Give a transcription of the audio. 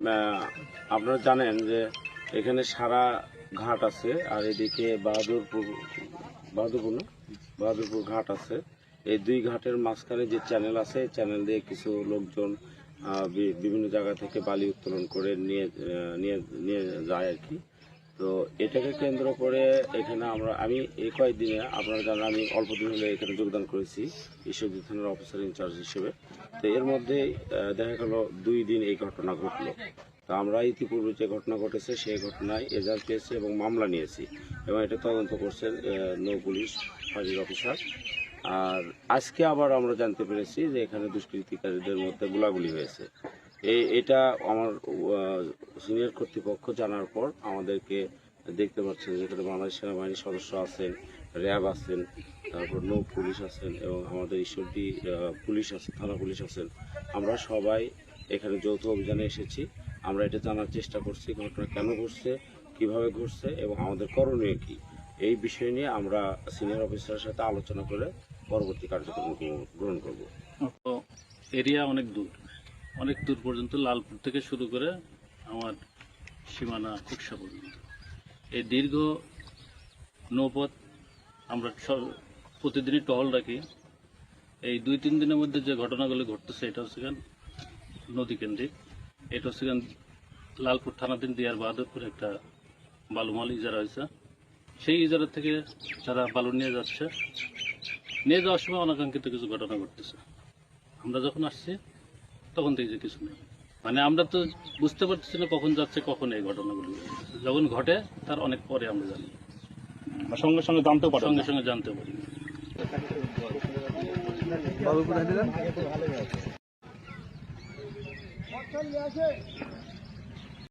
আপনারা জানেন যে এখানে সারা ঘাট আছে আর এদিকে বাহাদুরপুর ঘাট আছে। এই দুই ঘাটের মাঝখানে যে চ্যানেল আছে এই চ্যানেল দিয়ে কিছু লোকজন বিভিন্ন জায়গা থেকে বালি উত্তোলন করে নিয়ে নিয়ে যায় আর কি। তো এটাকে কেন্দ্র করে এখানে আমি এই কয়েকদিনে আপনারা জানেন আমি অল্প দিন হলে এখানে যোগদান করেছি ঈশ্বরদী থানার অফিসার ইনচার্জ হিসেবে। তো এর মধ্যে দেখা গেল 2 দিন এই ঘটনা ঘটলো। তো আমরা ইতিপূর্বে যে ঘটনা ঘটেছে সেই ঘটনায় এজাহার পেয়েছি এবং মামলা নিয়েছি এবং এটা তদন্ত করছেন নৌ পুলিশ ফাঁড়ির অফিসার। আর আজকে আবার আমরা জানতে পেরেছি যে এখানে দুষ্কৃতিকারীদের মধ্যে গোলাগুলি হয়েছে। এটা আমার সিনিয়র কর্তৃপক্ষ জানার পর আমাদেরকে দেখতে পাচ্ছেন যেখানে বাংলাদেশ সেনাবাহিনীর সদস্য আছেন, র্যাব আছেন, তারপর নৌ পুলিশ আছেন এবং আমাদের ঈশ্বরদী পুলিশ আছে, থানা পুলিশ আছেন। আমরা সবাই এখানে যৌথ অভিযানে এসেছি। আমরা এটা জানার চেষ্টা করছি ঘটনা কেন ঘটছে, কিভাবে ঘটছে এবং আমাদের করণীয় কী। এই বিষয় নিয়ে আমরা সিনিয়র অফিসারের সাথে আলোচনা করে পরবর্তী কার্যক্রম গ্রহণ করব। এরিয়া অনেক দূর পর্যন্ত, লালপুর থেকে শুরু করে আমার সীমানা কুকসা পর্যন্ত এই দীর্ঘ নৌপথ আমরা প্রতিদিনই টহল রাখি। এই 2-3 দিনের মধ্যে যে ঘটনাগুলো ঘটতেছে এটা হচ্ছে নদী কেন্দ্রিক। এটা হচ্ছে লালপুর থানাধীন দিয়ার বাহাদুরপুর একটা বালুমাল ইজারা হয়েছে। সেই ইজারা থেকে যারা বালু নিয়ে যাওয়ার সময় অনাকাঙ্ক্ষিত কিছু ঘটনা ঘটতেছে। আমরা যখন আসছি তখন থেকে যে কিছু নেই, মানে আমরা তো বুঝতে পারতেছি না কখন যাচ্ছে কখন এই ঘটনাগুলো যখন ঘটে তার অনেক পরে আমরা জানি, সঙ্গে সঙ্গে জানতেও পারি। জানতে পারি। ভালো